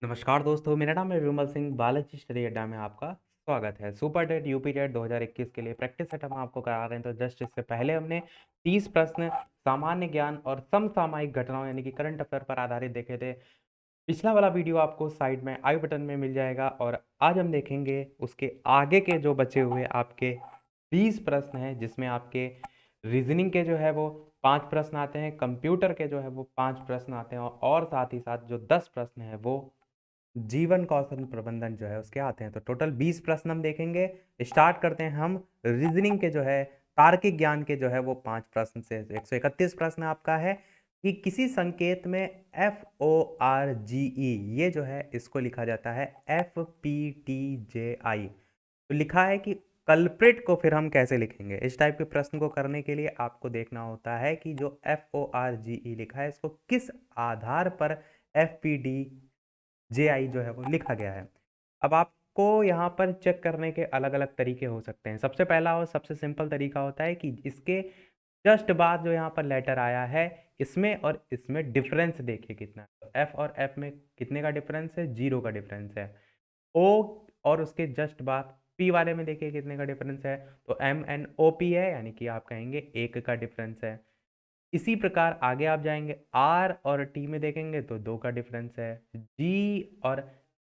नमस्कार दोस्तों, मेरा नाम है विमल सिंह। बालाजी स्टडी अड्डा में आपका स्वागत है। सुपर टेट यूपी टेट 2021 के लिए प्रैक्टिस सेट हम आपको करा रहे हैं। तो जस्ट इससे पहले हमने 30 प्रश्न सामान्य ज्ञान और समसामयिक घटनाओं यानी कि करंट अफेयर पर आधारित देखे थे। पिछला वाला वीडियो आपको साइड में आई बटन में मिल जाएगा। और आज हम देखेंगे उसके आगे के जो बचे हुए आपके 20 प्रश्न हैं, जिसमें आपके रीजनिंग के जो है वो 5 प्रश्न आते हैं, कंप्यूटर के जो है वो 5 प्रश्न आते हैं, और साथ ही साथ जो 10 प्रश्न है वो जीवन कौशल प्रबंधन जो है उसके आते हैं। तो टोटल 20 प्रश्न हम देखेंगे। स्टार्ट करते हैं हम रीजनिंग के जो है तार्किक ज्ञान के जो है वो 5 प्रश्न से। 131 प्रश्न आपका है कि किसी संकेत में FORGE ये जो है इसको लिखा जाता है FPTJI। तो लिखा है कि कल्प्रिट को फिर हम कैसे लिखेंगे। इस टाइप के प्रश्न को करने के लिए आपको देखना होता है कि जो FORGE लिखा है इसको किस आधार पर FPD JI जो है वो लिखा गया है। अब आपको यहाँ पर चेक करने के अलग-अलग तरीके हो सकते हैं। सबसे पहला और सबसे सिंपल तरीका होता है कि इसके जस्ट बाद जो यहाँ पर लेटर आया है, इसमें और इसमें डिफरेंस देखिए कितना है। तो F और F में कितने का डिफरेंस है? 0 का डिफरेंस है। O और उसके जस्ट बाद P वाले में देखिए कितने का डिफरेंस है। तो MNOP है, यानी कि आप कहेंगे 1 का डिफरेंस है। इसी प्रकार आगे आप जाएँगे, R और T में देखेंगे तो 2 का डिफरेंस है। G और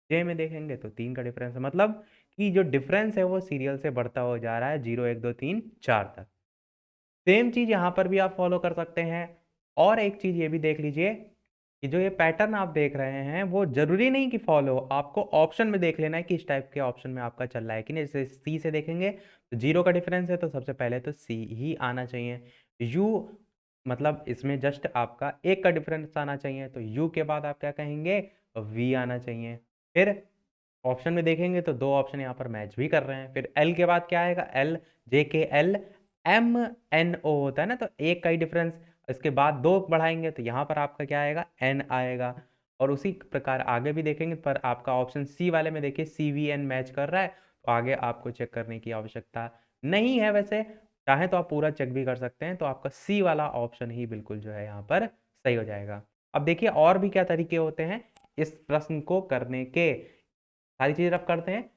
J में देखेंगे तो 3 का डिफरेंस है। मतलब कि जो डिफरेंस है वो सीरियल से बढ़ता हो जा रहा है 0, 1, 2, 3, 4 तक। सेम चीज़ यहाँ पर भी आप फ़ॉलो कर सकते हैं। और एक चीज़ ये भी देख लीजिए कि जो ये पैटर्न आप देख रहे हैं वो ज़रूरी नहीं कि फ़ॉलो हो, आपको ऑप्शन में देख लेना है कि इस टाइप के ऑप्शन में आपका चल रहा है कि नहीं। जैसे सी से देखेंगे तो 0 का डिफरेंस है, तो सबसे पहले तो सी ही आना चाहिए। यू मतलब इसमें जस्ट आपका 1 का डिफरेंस आना चाहिए, तो यू के बाद आप क्या कहेंगे? वी आना चाहिए। फिर ऑप्शन में देखेंगे तो 2 ऑप्शन यहाँ पर मैच भी कर रहे हैं। फिर एल के बाद क्या आएगा? एल, जे के एल, एम, एन, ओ होता है ना, तो 1 का ही डिफरेंस। इसके बाद 2 बढ़ाएँगे तो यहाँ पर आपका क्या आएगा? एन आएगा। और उसी प्रकार आगे भी देखेंगे पर आपका ऑप्शन सी वाले में देखिए CVN मैच कर रहा है, तो आगे आपको चेक करने की आवश्यकता नहीं है। वैसे चाहें तो आप पूरा चेक भी कर सकते हैं, तो आपका सी वाला ऑप्शन ही बिल्कुल जो है यहाँ पर सही हो जाएगा। अब देखिए और भी क्या तरीके होते हैं इस प्रश्न को करने के। सारी चीज़ें रब करते हैं।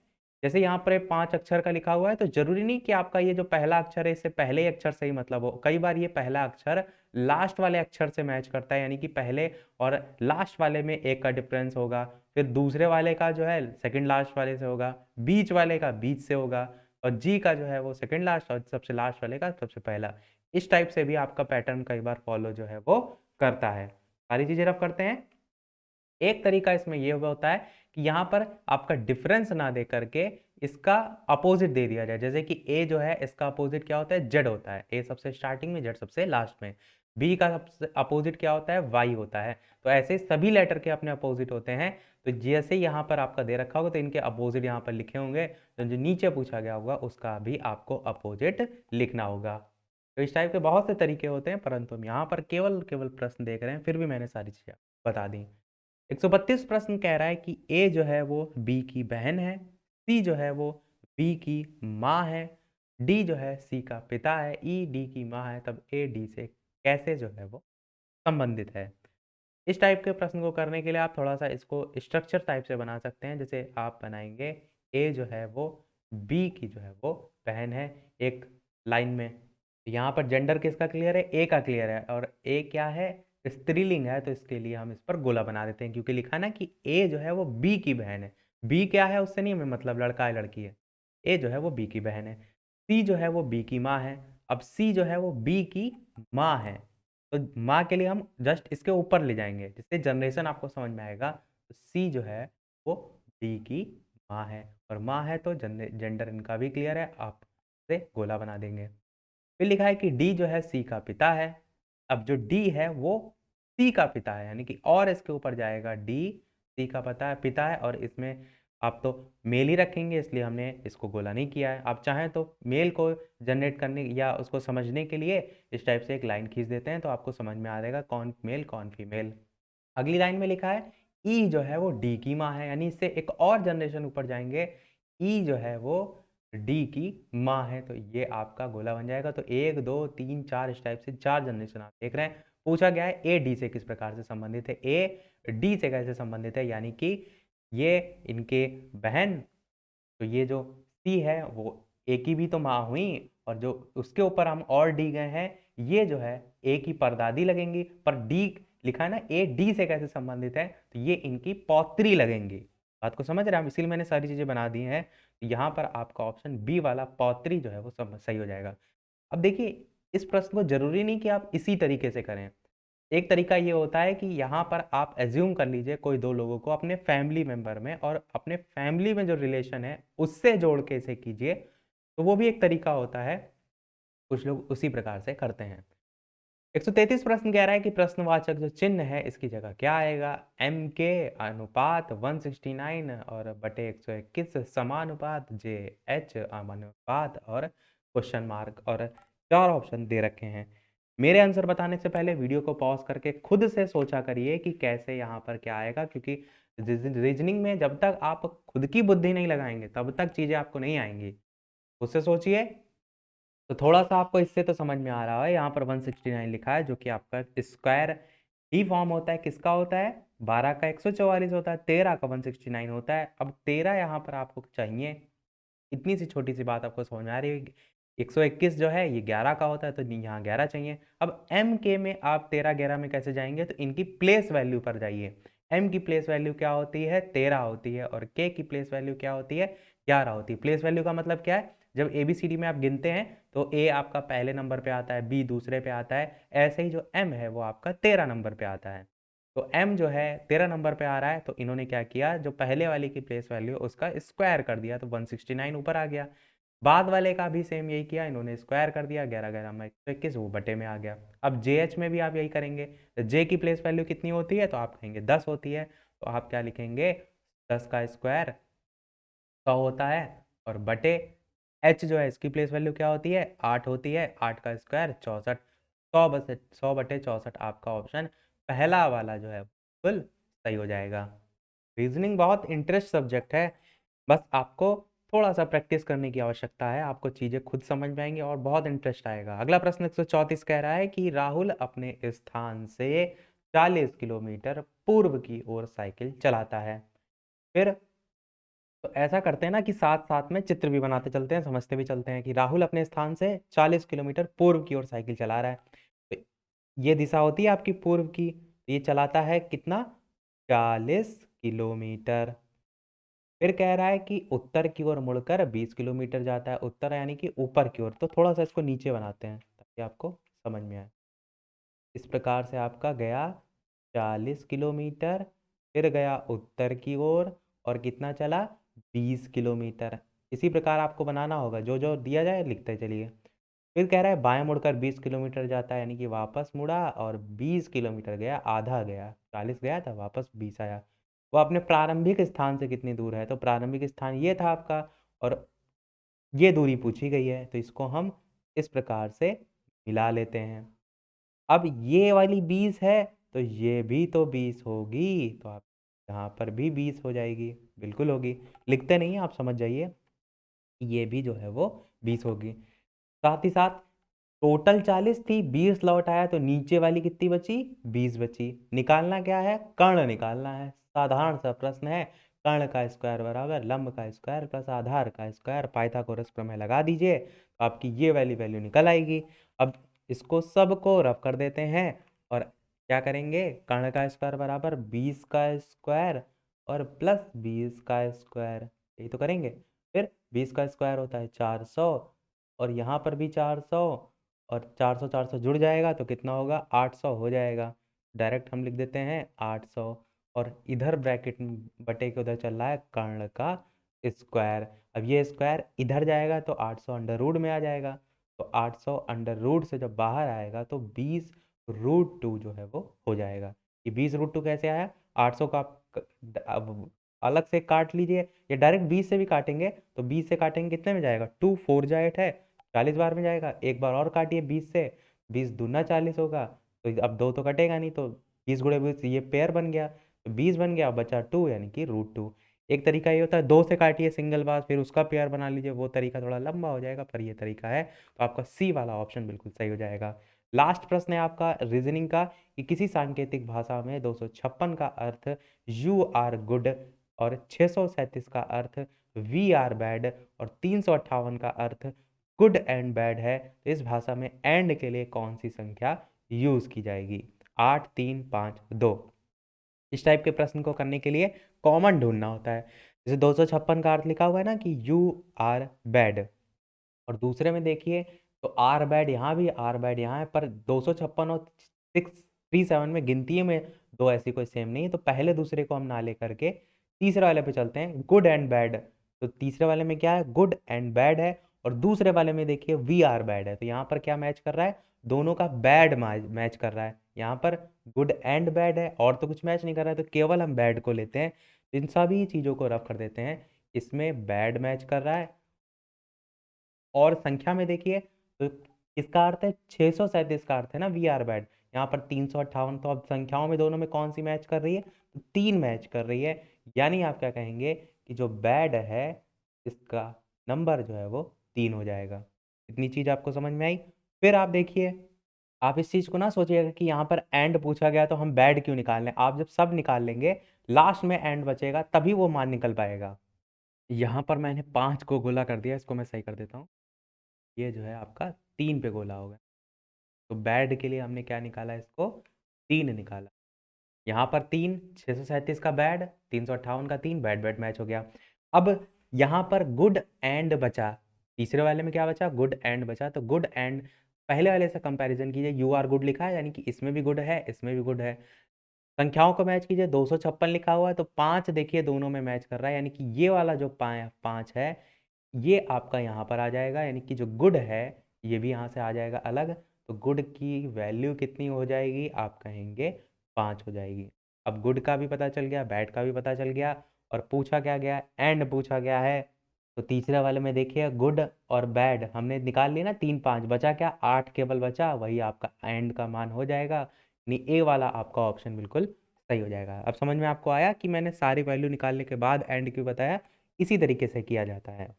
जैसे यहाँ पर 5 अक्षर का लिखा हुआ है, तो ज़रूरी नहीं कि आपका ये जो पहला अक्षर है इससे पहले ही अक्षर से ही मतलब हो। कई बार ये पहला अक्षर लास्ट वाले अक्षर से मैच करता है, यानी कि पहले और लास्ट वाले में 1 का डिफरेंस होगा। फिर दूसरे वाले का जो है सेकंड लास्ट वाले से होगा, बीच वाले का बीच से होगा, और जी का जो है वो सेकंड लास्ट, और सबसे लास्ट वाले का सबसे पहला। इस टाइप से भी आपका पैटर्न कई बार फॉलो जो है वो करता है। सारी चीज़ें रब करते हैं। एक तरीका इसमें ये होता है कि यहाँ पर आपका डिफरेंस ना दे करके इसका अपोजिट दे दिया जाए। जैसे कि ए जो है इसका अपोजिट क्या होता है? जेड होता है। ए सबसे स्टार्टिंग में, जेड सबसे लास्ट में। बी का सबसे अपोजिट क्या होता है? वाई होता है। तो ऐसे सभी लेटर के अपने अपोजिट होते हैं। तो जैसे यहाँ पर आपका दे रखा होगा तो इनके अपोजिट यहाँ पर लिखे होंगे, तो जो नीचे पूछा गया होगा उसका भी आपको अपोजिट लिखना होगा। तो इस टाइप के बहुत से तरीके होते हैं, परंतु हम यहाँ पर केवल केवल प्रश्न देख रहे हैं, फिर भी मैंने सारी चीज़ें बता दी। 132 प्रश्न कह रहा है कि ए जो है वो बी की बहन है, सी जो है वो बी की माँ है, डी जो है सी का पिता है, ई डी की माँ है, तब ए डी से कैसे जो है वो संबंधित है। इस टाइप के प्रश्न को करने के लिए आप थोड़ा-सा इसको स्ट्रक्चर टाइप से बना सकते हैं। जैसे आप बनाएँगे ए जो है वो बी की जो है वो बहन है, एक लाइन में। यहाँ पर जेंडर किसका क्लियर है? ए का क्लियर है, और ए क्या है? स्त्रीलिंग है, तो इसके लिए हम इस पर गोला बना देते हैं, क्योंकि लिखा है ना कि ए जो है वो बी की बहन है। बी क्या है उससे नहीं हमें मतलब, लड़का है लड़की है। ए जो है वो बी की बहन है। सी जो है वो बी की माँ है। अब सी जो है वो बी की माँ है। तो माँ के लिए हम जस्ट इसके ऊपर ले जाएँगे, जिससे जनरेशन आपको समझ में आएगा। तो सी जो है वो डी की माँ है, और माँ है तो जेंडर इनका भी क्लियर है, आप इसे गोला बना देंगे। फिर लिखा है कि डी जो है सी का पिता है। अब जो डी है वो सी का पिता है, यानी कि और इसके ऊपर जाएगा डी, सी का पिता है, और इसमें आप तो मेल ही रखेंगे, इसलिए हमने इसको गोला नहीं किया है। आप चाहें तो मेल को जनरेट करने या उसको समझने के लिए इस टाइप से एक लाइन खींच देते हैं, तो आपको समझ में आ जाएगा कौन मेल कौन फीमेल। अगली लाइन में लिखा है ई जो है वो डी की माँ है, यानी इससे एक और जनरेशन ऊपर जाएँगे, ई जो है वो डी की माँ है, तो ये आपका गोला बन जाएगा। तो 1, 2, 3, 4 इस टाइप से 4 जनरेशन आप देख रहे हैं। पूछा गया है ए डी से किस प्रकार से संबंधित है, ए डी से कैसे संबंधित है, यानी कि ये इनके बहन, तो ये जो सी है वो ए की भी तो माँ हुई, और जो उसके ऊपर हम और डी गए हैं, ये जो है ए की परदादी लगेंगी। पर डी लिखा है ना, ए डी से कैसे संबंधित है, तो ये इनकी पौत्री लगेंगी। बात को समझ रहे हैं हम, इसीलिए मैंने सारी चीजें बना दी हैं। तो यहाँ पर आपका ऑप्शन बी वाला पौत्री जो है वो सब सही हो जाएगा। अब देखिए, इस प्रश्न को जरूरी नहीं कि आप इसी तरीके से करें। एक तरीका ये होता है कि यहाँ पर आप एज्यूम कर लीजिए कोई दो लोगों को अपने फैमिली मेंबर में, और अपने फैमिली में जो रिलेशन है उससे जोड़ के इसे कीजिए, तो वो भी एक तरीका होता है। कुछ लोग उसी प्रकार से करते हैं। 133 प्रश्न कह रहा है कि प्रश्नवाचक जो चिन्ह है इसकी जगह क्या आएगा। एम के अनुपात 169 और बटे 121 समानुपात, जे एच अनुपात और क्वेश्चन मार्क, और चार ऑप्शन दे रखे हैं। मेरे आंसर बताने से पहले वीडियो को पॉज करके खुद से सोचा करिए कि कैसे यहाँ पर क्या आएगा, क्योंकि रीजनिंग में जब तक आप खुद की बुद्धि नहीं लगाएंगे तब तक चीजें आपको नहीं आएंगी। उससे सोचिए। तो थोड़ा सा आपको इससे तो समझ में आ रहा है, यहाँ पर 169 लिखा है जो कि आपका स्क्वायर ही फॉर्म होता है। किसका होता है? 12 का 144 होता है, 13 का 169 होता है। अब 13 यहाँ पर आपको चाहिए, इतनी सी छोटी सी बात आपको समझ में आ रही है। 121 जो है ये 11 का होता है, तो यहाँ 11 चाहिए। अब एम के में आप 13 11 में कैसे जाएंगे, तो इनकी प्लेस वैल्यू पर जाइए। एम की प्लेस वैल्यू क्या होती है? 13 होती है। और के की प्लेस वैल्यू क्या होती है? 11 होती है। प्लेस वैल्यू का मतलब क्या है? जब ABCD में आप गिनते हैं तो ए आपका पहले नंबर पे आता है, बी दूसरे पे आता है, ऐसे ही जो एम है वो आपका 13 नंबर पे आता है। तो m जो है 13 नंबर पे आ रहा है, तो इन्होंने क्या किया, जो पहले वाले की प्लेस वैल्यू उसका स्क्वायर कर दिया, तो 169 ऊपर आ गया। बाद वाले का भी सेम यही किया, इन्होंने स्क्वायर कर दिया, 11 11 में 121 वो बटे में आ गया। अब JH में भी आप यही करेंगे। तो J की प्लेस वैल्यू कितनी होती है, तो आप कहेंगे 10 होती है, तो आप क्या लिखेंगे, 10 का स्क्वायर 100 होता है, और बटे H जो है इसकी प्लेस वैल्यू क्या होती है? 8 होती है, 8 का स्क्वायर 64। 100 बटे 64 आपका ऑप्शन पहला वाला जो है बिल्कुल सही हो जाएगा। रीजनिंग बहुत इंटरेस्ट सब्जेक्ट है, बस आपको थोड़ा सा प्रैक्टिस करने की आवश्यकता है, आपको चीजें खुद समझ में आएंगी और बहुत इंटरेस्ट आएगा। अगला प्रश्न 134 कह रहा है कि राहुल अपने स्थान से 40 किलोमीटर पूर्व की ओर साइकिल चलाता है। फिर तो ऐसा करते हैं ना कि साथ साथ में चित्र भी बनाते चलते हैं, समझते भी चलते हैं कि राहुल अपने स्थान से 40 किलोमीटर पूर्व की ओर साइकिल चला रहा है। तो ये दिशा होती है आपकी पूर्व की, तो ये चलाता है कितना? 40 किलोमीटर। फिर कह रहा है कि उत्तर की ओर मुड़कर 20 किलोमीटर जाता है। उत्तर यानी कि ऊपर की ओर, तो थोड़ा सा इसको नीचे बनाते हैं ताकि आपको समझ में आए। इस प्रकार से आपका गया 40 किलोमीटर, फिर गया उत्तर की ओर, और कितना चला? 20 किलोमीटर। इसी प्रकार आपको बनाना होगा, जो जो दिया जाए लिखते चलिए। फिर कह रहा है बाएं मुड़कर 20 किलोमीटर जाता है, यानी कि वापस मुड़ा और 20 किलोमीटर गया, आधा गया, 40 गया था वापस 20 आया। वो अपने प्रारंभिक स्थान से कितनी दूर है, तो प्रारंभिक स्थान ये था आपका, और ये दूरी पूछी गई है, तो इसको हम इस प्रकार से मिला लेते हैं। अब ये वाली 20 है, तो ये भी तो 20 होगी, तो आप यहाँ पर भी 20 हो जाएगी, बिल्कुल होगी। लिखते नहीं है आप, समझ जाइए, ये भी जो है वो 20 होगी। साथ ही साथ टोटल 40 थी, 20 लौट आया, तो नीचे वाली कितनी बची? 20 बची। निकालना क्या है? कर्ण निकालना है। साधारण सा प्रश्न है। कर्ण का स्क्वायर बराबर लंब का स्क्वायर प्लस आधार का स्क्वायर, पाइथागोरस प्रमेय लगा दीजिए, तो आपकी ये वाली वैल्यू निकल आएगी। अब इसको सबको रफ कर देते हैं, और क्या करेंगे, कर्ण का स्क्वायर बराबर 20 का स्क्वायर और प्लस 20 का स्क्वायर, यही तो करेंगे। फिर 20 का स्क्वायर होता है 400, और यहाँ पर भी 400, और 400 400 जुड़ जाएगा तो कितना होगा? 800 हो जाएगा। डायरेक्ट हम लिख देते हैं 800, और इधर ब्रैकेट बटे के उधर चल रहा है कर्ण का स्क्वायर। अब ये स्क्वायर इधर जाएगा तो 800 अंडर रूट में आ जाएगा, तो 800 अंडर रूट से जब बाहर आएगा तो 20 रूट 2 जो है वो हो जाएगा। ये 20 रूट 2 कैसे आया? 800 का आप अब अलग से काट लीजिए, या डायरेक्ट 20 से भी काटेंगे, तो 20 से काटेंगे कितने में जाएगा? 2 4 जा 8 है, 40 बार में जाएगा। एक बार और काटिए 20 से, 20 दूना 40 होगा, तो अब दो तो कटेगा नहीं, तो 20 गुणे 20 ये पेयर बन गया, तो 20 बन गया, बचा 2 यानी कि रूट 2। एक तरीका ये होता है 2 से काटिए सिंगल बार, फिर उसका पेयर बना लीजिए, वो तरीका थोड़ा लंबा हो जाएगा, पर ये तरीका है, तो आपका सी वाला ऑप्शन बिल्कुल सही हो जाएगा। लास्ट प्रश्न है आपका रीजनिंग का, कि किसी सांकेतिक भाषा में 256 का अर्थ यू आर गुड और 637 का अर्थ वी आर बैड और 358 का अर्थ गुड एंड बैड है। तो इस भाषा में एंड के लिए कौन सी संख्या यूज की जाएगी? 8, 3, 5, 2। इस टाइप के प्रश्न को करने के लिए कॉमन ढूंढना होता है। जैसे 256 का अर्थ लिखा हुआ है ना कि यू आर बैड, और दूसरे में देखिए तो आर बैड यहाँ भी, आर बैड यहाँ है, पर 256 और 637 में गिनती में दो ऐसी कोई सेम नहीं है। तो पहले दूसरे को हम ना लेकर के तीसरे वाले पे चलते हैं, गुड एंड बैड। तो तीसरे वाले में क्या है? गुड एंड बैड है। और दूसरे वाले में देखिए वी आर बैड है। तो यहाँ पर क्या मैच कर रहा है? दोनों का बैड मैच कर रहा है। यहाँ पर गुड एंड बैड है और तो कुछ मैच नहीं कर रहा है, तो केवल हम बैड को लेते हैं। इन सभी चीज़ों को रफ कर देते हैं। इसमें बैड मैच कर रहा है और संख्या में देखिए तो किसका अर्थ है? 637 का अर्थ है ना वी आर बैड। यहाँ पर 358, तो अब संख्याओं में दोनों में कौन सी मैच कर रही है? तो 3 मैच कर रही है। यानी आप क्या कहेंगे कि जो बैड है इसका नंबर जो है वो 3 हो जाएगा। इतनी चीज आपको समझ में आई? फिर आप देखिए, आप इस चीज को ना सोचिएगा कि यहाँ पर एंड पूछा गया तो हम बैड क्यों निकाल लें। आप जब सब निकाल लेंगे लास्ट में एंड बचेगा तभी वो मान निकल पाएगा। यहाँ पर मैंने 5 को गोला कर दिया, इसको मैं सही कर देता हूँ। ये जो है आपका 3 पे गोला होगा। तो बैड के लिए हमने क्या निकाला? इसको 3 निकाला। यहाँ पर 3, 637 का बैड, 358 का 3, बैड बैड मैच हो गया। अब यहाँ पर गुड एंड बचा। तीसरे वाले में क्या बचा? गुड एंड बचा। तो गुड एंड पहले वाले से कंपैरिजन कीजिए, यू आर गुड लिखा है यानी कि इसमें भी गुड है, इसमें भी गुड है। संख्याओं को मैच कीजिए, 256 लिखा हुआ है तो 5 देखिए दोनों में मैच कर रहा है, यानी कि ये वाला जो 5 है ये आपका यहाँ पर आ जाएगा, यानी कि जो गुड है ये भी यहाँ से आ जाएगा अलग। तो गुड की वैल्यू कितनी हो जाएगी? आप कहेंगे 5 हो जाएगी। अब गुड का भी पता चल गया, बैड का भी पता चल गया, और पूछा क्या गया? एंड पूछा गया है। तो तीसरे वाले में देखिए गुड और बैड हमने निकाल लिया ना, 3 5 बचा क्या? 8 केवल बचा, वही आपका एंड का मान हो जाएगा। यानी ए वाला आपका ऑप्शन बिल्कुल सही हो जाएगा। अब समझ में आपको आया कि मैंने सारी वैल्यू निकालने के बाद एंड क्यों बताया? इसी तरीके से किया जाता है।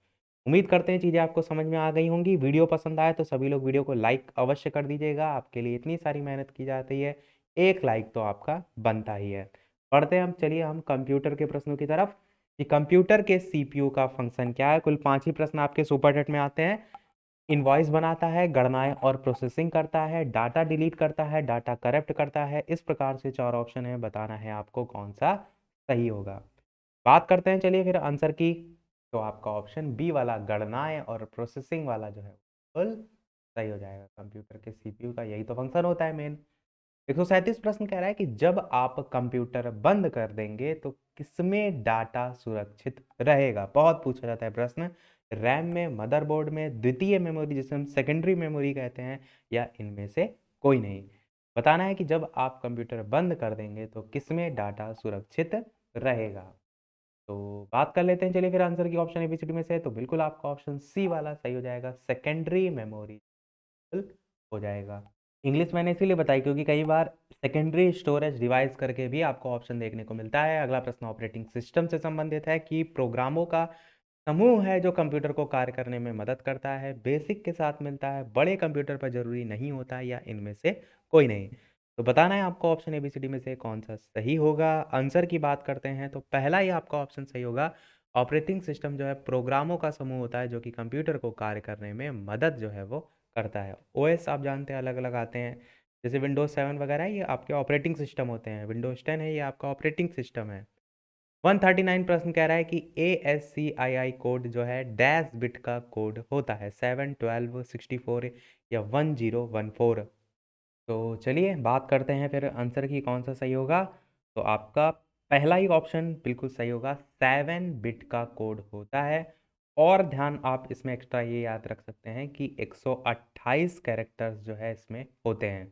उम्मीद करते हैं चीज़ें आपको समझ में आ गई होंगी। वीडियो पसंद आए तो सभी लोग वीडियो को लाइक अवश्य कर दीजिएगा। आपके लिए इतनी सारी मेहनत की जाती है, एक लाइक तो आपका बनता ही है। पढ़ते हैं हम, चलिए हम कंप्यूटर के प्रश्नों की तरफ कि कंप्यूटर के सीपीयू का फंक्शन क्या है। कुल 5 ही प्रश्न आपके सुपरटेट में आते हैं। इनवॉइस बनाता है, गणनाएं और प्रोसेसिंग करता है, डाटा डिलीट करता है, डाटा करप्ट करता है। इस प्रकार से 4 ऑप्शन है, बताना है आपको कौन सा सही होगा। बात करते हैं चलिए फिर आंसर की। तो आपका ऑप्शन बी वाला गणनाएं और प्रोसेसिंग वाला जो है बिल्कुल सही हो जाएगा। कंप्यूटर के सीपीयू का यही तो फंक्शन होता है मेन। 137 प्रश्न कह रहा है कि जब आप कंप्यूटर बंद कर देंगे तो किसमें डाटा सुरक्षित रहेगा? बहुत पूछा जाता है प्रश्न। रैम में, मदरबोर्ड में, द्वितीय मेमोरी जिसे हम सेकेंडरी मेमोरी कहते हैं, या इनमें से कोई नहीं। बताना है कि जब आप कंप्यूटर बंद कर देंगे तो किसमें डाटा सुरक्षित रहेगा। तो बात कर लेते हैं चलिए फिर आंसर की ऑप्शन एबीसीडी में से। तो बिल्कुल आपका ऑप्शन सी वाला सही हो जाएगा, सेकेंडरी मेमोरी हो जाएगा। इंग्लिश मैंने इसीलिए बताई क्योंकि कई बार सेकेंडरी स्टोरेज डिवाइस करके भी आपको ऑप्शन देखने को मिलता है। अगला प्रश्न ऑपरेटिंग सिस्टम से संबंधित है कि प्रोग्रामों का समूह है जो कंप्यूटर को कार्य करने में मदद करता है, बेसिक के साथ मिलता है, बड़े कंप्यूटर पर जरूरी नहीं होता, या इनमें से कोई नहीं। तो बताना है आपको ऑप्शन एबीसीडी में से कौन सा सही होगा। आंसर की बात करते हैं तो पहला ही आपका ऑप्शन सही होगा। ऑपरेटिंग सिस्टम जो है प्रोग्रामों का समूह होता है जो कि कंप्यूटर को कार्य करने में मदद जो है वो करता है। ओएस आप जानते हैं अलग अलग आते हैं, जैसे विंडोज 7 वगैरह है, ये आपके ऑपरेटिंग सिस्टम होते हैं। विंडोज 10 है, ये आपका ऑपरेटिंग सिस्टम है। 139 प्रश्न कह रहा है कि ASCII कोड जो है डैश बिट का कोड होता है, 7 12 64 या 1014। तो चलिए बात करते हैं फिर आंसर की कौन सा सही होगा। तो आपका पहला ही ऑप्शन बिल्कुल सही होगा, 7 बिट का कोड होता है। और ध्यान आप इसमें एक्स्ट्रा ये याद रख सकते हैं कि 128 कैरेक्टर्स जो है इसमें होते हैं।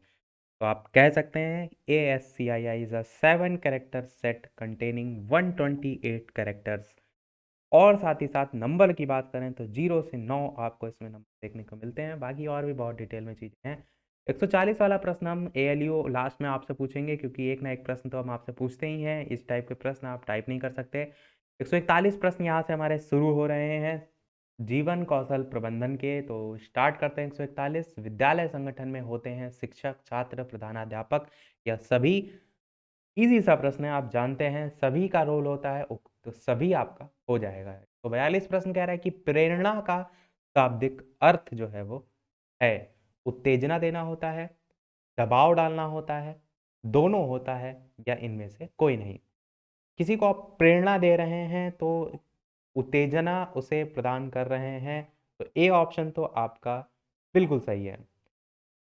तो आप कह सकते हैं ASCII is a 7 character set containing 128 characters. और साथ ही साथ नंबर की बात करें तो 0 से 9 आपको इसमें नंबर देखने को मिलते हैं। बाकी और भी बहुत डिटेल में चीज़ें हैं। 140 वाला प्रश्न हम ALU लास्ट में आपसे पूछेंगे क्योंकि एक ना एक प्रश्न तो हम आपसे पूछते ही हैं। इस टाइप के प्रश्न आप टाइप नहीं कर सकते। 141 प्रश्न यहाँ से हमारे शुरू हो रहे हैं जीवन कौशल प्रबंधन के। तो स्टार्ट करते हैं। 141 विद्यालय संगठन में होते हैं शिक्षक, छात्र, प्रधानाध्यापक या सभी। ईज़ी सा प्रश्न है, आप जानते हैं सभी का रोल होता है, तो सभी आपका हो जाएगा। तो 42 प्रश्न कह रहा है कि प्रेरणा का शाब्दिक अर्थ जो है वो है, उत्तेजना देना होता है, दबाव डालना होता है, दोनों होता है या इनमें से कोई नहीं। किसी को आप प्रेरणा दे रहे हैं तो उत्तेजना उसे प्रदान कर रहे हैं, तो ए ऑप्शन तो आपका बिल्कुल सही है।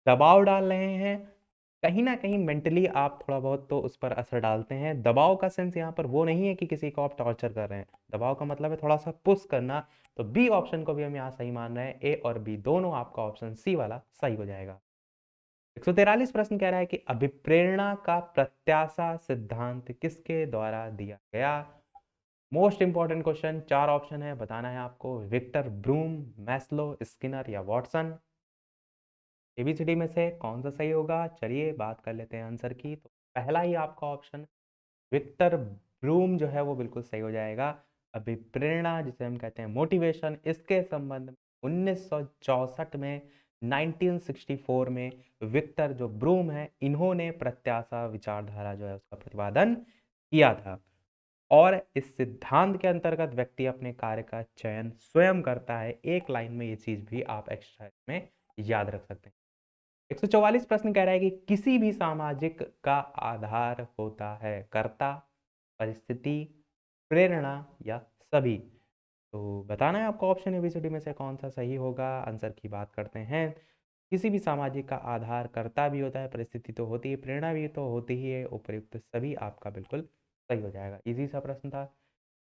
दबाव डाल रहे हैं, कहीं न कहीं मेंटली आप थोड़ा बहुत तो उस पर असर डालते हैं। दबाव का सेंस यहाँ पर वो नहीं है कि किसी को आप टॉर्चर कर रहे हैं। दबाव का मतलब है थोड़ा-सा पुश करना, तो बी ऑप्शन को भी हम यहाँ सही मान रहे हैं। ए और बी दोनों आपका ऑप्शन सी वाला सही हो जाएगा। 143 प्रश्न कह रहा है कि अभिप्रेरणा का प्रत्याशा सिद्धांत किसके द्वारा दिया गया? मोस्ट इंपॉर्टेंट क्वेश्चन, 4 ऑप्शन है, बताना है आपको। विक्टर ब्रूम, मैस्लो, स्किनर या वॉटसन। एबीसीडी में से कौन सा सही होगा? चलिए बात कर लेते हैं आंसर की। तो पहला ही आपका ऑप्शन विक्टर ब्रूम जो है वो बिल्कुल सही हो जाएगा। अभिप्रेरणा जिसे हम कहते हैं मोटिवेशन, इसके संबंध में 1964 में 1964 में विक्टर जो ब्रूम है, इन्होंने प्रत्याशा विचारधारा जो है उसका प्रतिपादन किया था। और इस सिद्धांत के अंतर्गत व्यक्ति अपने कार्य का चयन स्वयं करता है। एक लाइन में ये चीज भी आप एक्स्ट्रा में याद रख सकते हैं। 144 प्रश्न कह रहा है कि किसी भी सामाजिक का आधार होता है कर्ता, परिस्थिति, प्रेरणा या सभी। तो बताना है आपको ऑप्शन एबीसीडी में से कौन सा सही होगा। आंसर की बात करते हैं। किसी भी सामाजिक का आधार कर्ता भी होता है, परिस्थिति तो होती है, प्रेरणा भी तो होती ही है, उपयुक्त सभी आपका बिल्कुल सही हो जाएगा। इजी सा प्रश्न था।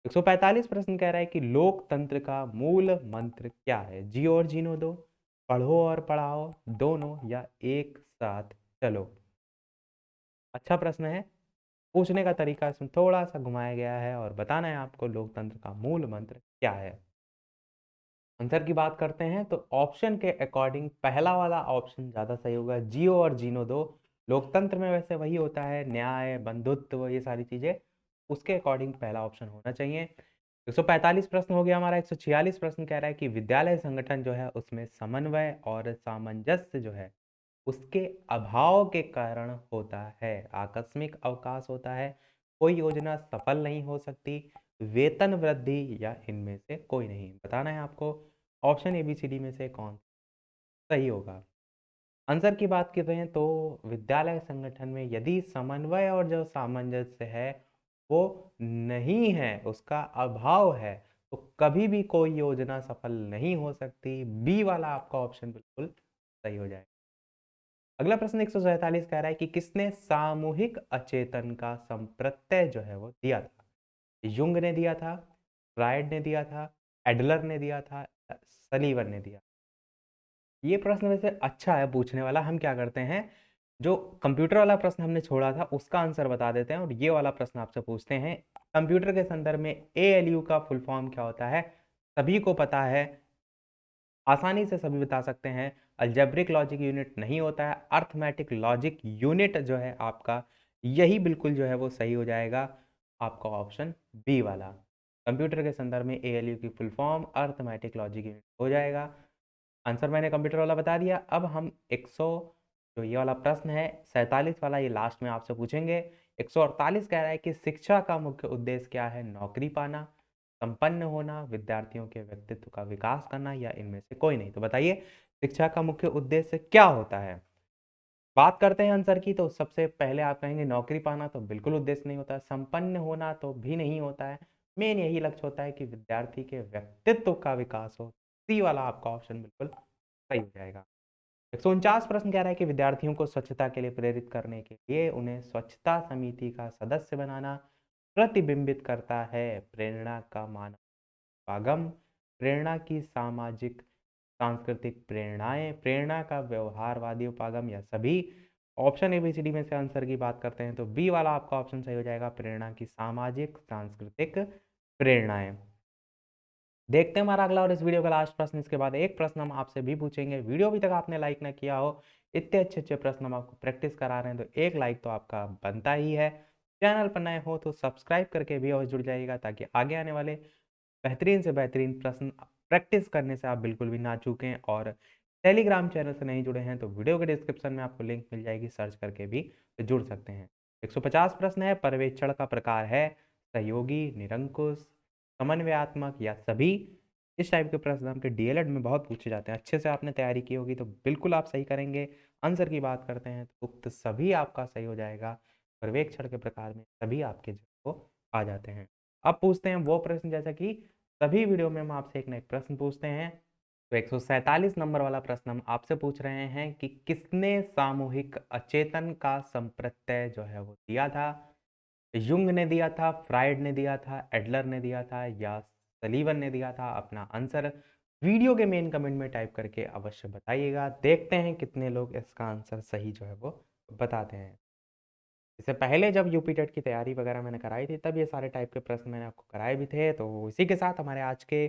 145 प्रश्न कह रहा है कि लोकतंत्र का मूल मंत्र क्या है? जियो और जीनो दो, पढ़ो और पढ़ाओ, दोनों या एक साथ चलो। अच्छा प्रश्न है, पूछने का तरीका इसमें थोड़ा सा घुमाया गया है और बताना है आपको लोकतंत्र का मूल मंत्र क्या है। आंसर की बात करते हैं तो ऑप्शन के अकॉर्डिंग पहला वाला ऑप्शन ज़्यादा सही होगा, जियो और जीनो दो। लोकतंत्र में वैसे वही होता है, न्याय, बंधुत्व, ये सारी चीज़ें, उसके अकॉर्डिंग पहला ऑप्शन होना चाहिए। 145 प्रश्न हो गया हमारा। 146 प्रश्न कह रहा है कि विद्यालय संगठन जो है उसमें समन्वय और सामंजस्य जो है उसके अभाव के कारण होता है। आकस्मिक अवकाश होता है, कोई योजना सफल नहीं हो सकती, वेतन वृद्धि या इनमें से कोई नहीं। बताना है आपको ऑप्शन एबीसीडी में से कौन सही होगा। आंसर की बात करते हैं तो विद्यालय संगठन में यदि समन्वय और जो सामंजस्य है वो नहीं है, उसका अभाव है, तो कभी भी कोई योजना सफल नहीं हो सकती। बी वाला आपका ऑप्शन बिल्कुल सही हो जाएगा। अगला प्रश्न 147 कह रहा है कि किसने सामूहिक अचेतन का संप्रत्यय जो है वो दिया था? युंग ने दिया था, फ्रायड ने दिया था, एडलर ने दिया था, सलीवन ने दिया। ये प्रश्न वैसे अच्छा है पूछने वाला। हम क्या करते हैं, जो कंप्यूटर वाला प्रश्न हमने छोड़ा था उसका आंसर बता देते हैं और ये वाला प्रश्न आपसे पूछते हैं। कंप्यूटर के संदर्भ में एएलयू का फुल फॉर्म क्या होता है? सभी को पता है, आसानी से सभी बता सकते हैं। अलजेब्रिक लॉजिक यूनिट नहीं होता है, अर्थमेटिक लॉजिक यूनिट जो है आपका, यही बिल्कुल जो है वो सही हो जाएगा। आपका ऑप्शन बी वाला, कंप्यूटर के संदर्भ में एएलयू की full form arithmetic logic unit हो जाएगा। आंसर मैंने कंप्यूटर वाला बता दिया। अब हम 100 जो ये वाला प्रश्न है 47 वाला, ये लास्ट में आपसे पूछेंगे। 148 कह रहा है कि शिक्षा का मुख्य उद्देश्य क्या है? नौकरी पाना, संपन्न होना, विद्यार्थियों के व्यक्तित्व का विकास करना या इनमें से कोई नहीं। तो बताइए शिक्षा का मुख्य उद्देश्य क्या होता है। बात करते हैं आंसर की, तो सबसे पहले आप कहेंगे नौकरी पाना, तो बिल्कुल उद्देश्य नहीं होता है। संपन्न होना तो भी नहीं होता है। मेन यही लक्ष्य होता है कि विद्यार्थी के व्यक्तित्व का विकास हो। सी वाला आपका ऑप्शन बिल्कुल सही हो जाएगा। 149 प्रश्न कह रहा है कि विद्यार्थियों को स्वच्छता के लिए प्रेरित करने के लिए उन्हें स्वच्छता समिति का सदस्य बनाना प्रतिबिंबित करता है प्रेरणा का मानव आगम, प्रेरणा की सामाजिक सांस्कृतिक प्रेरणाएं, प्रेरणा का व्यवहारवादी उपागम या सभी। ऑप्शन एबीसीडी में से आंसर की बात करते हैं तो बी वाला आपका ऑप्शन सही हो जाएगा, प्रेरणा की सामाजिक सांस्कृतिक प्रेरणाएं। देखते हैं हमारा अगला और इस वीडियो का लास्ट प्रश्न। इसके बाद एक प्रश्न हम आपसे भी पूछेंगे। वीडियो अभी तक आपने लाइक ना किया हो, इतने अच्छे अच्छे प्रश्न हम आपको प्रैक्टिस करा रहे हैं, तो एक लाइक तो आपका बनता ही है। चैनल पर नए हो तो सब्सक्राइब करके भी और जुड़ जाइएगा, ताकि आगे आने वाले बेहतरीन से बेहतरीन प्रश्न प्रैक्टिस करने से आप बिल्कुल भी ना चूकें। और टेलीग्राम चैनल से नहीं जुड़े हैं तो वीडियो के डिस्क्रिप्शन में आपको लिंक मिल जाएगी, सर्च करके भी जुड़ सकते हैं। 150 प्रश्न है, पर्यवेक्षण का प्रकार है सहयोगी, निरंकुश, समन्वयात्मक या सभी। इस टाइप के प्रश्न आपके डीएलएड में बहुत पूछे जाते हैं। अच्छे से आपने तैयारी की होगी तो बिल्कुल आप सही करेंगे। आंसर की बात करते हैं तो उक्त सभी आपका सही हो जाएगा। पर्यवेक्षण के प्रकार में सभी आपके जो वो आ जाते हैं। अब पूछते हैं वो प्रश्न जैसा कि सभी वीडियो में हम आपसे एक ना एक प्रश्न पूछते हैं। तो 147 नंबर वाला प्रश्न हम आपसे पूछ रहे हैं कि किसने सामूहिक अचेतन का संप्रत्यय जो है वो दिया था? युंग ने दिया था, फ्राइड ने दिया था, एडलर ने दिया था या सलीवन ने दिया था? अपना आंसर वीडियो के मेन कमेंट में टाइप करके अवश्य बताइएगा। देखते हैं कितने लोग इसका आंसर सही जो है वो बताते हैं। इससे पहले जब यूपी टेट की तैयारी वगैरह मैंने कराई थी तब ये सारे टाइप के प्रश्न मैंने आपको कराए भी थे। तो इसी के साथ हमारे आज के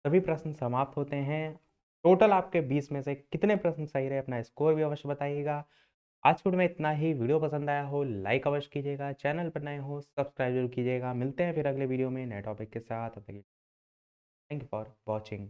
सभी प्रश्न समाप्त होते हैं। टोटल आपके 20 में से कितने प्रश्न सही रहे अपना स्कोर भी अवश्य बताइएगा। आज की वीडियो में इतना ही। वीडियो पसंद आया हो लाइक अवश्य कीजिएगा, चैनल पर नए हो सब्सक्राइब जरूर कीजिएगा। मिलते हैं फिर अगले वीडियो में नए टॉपिक के साथ। तब तक थैंक यू फॉर वॉचिंग।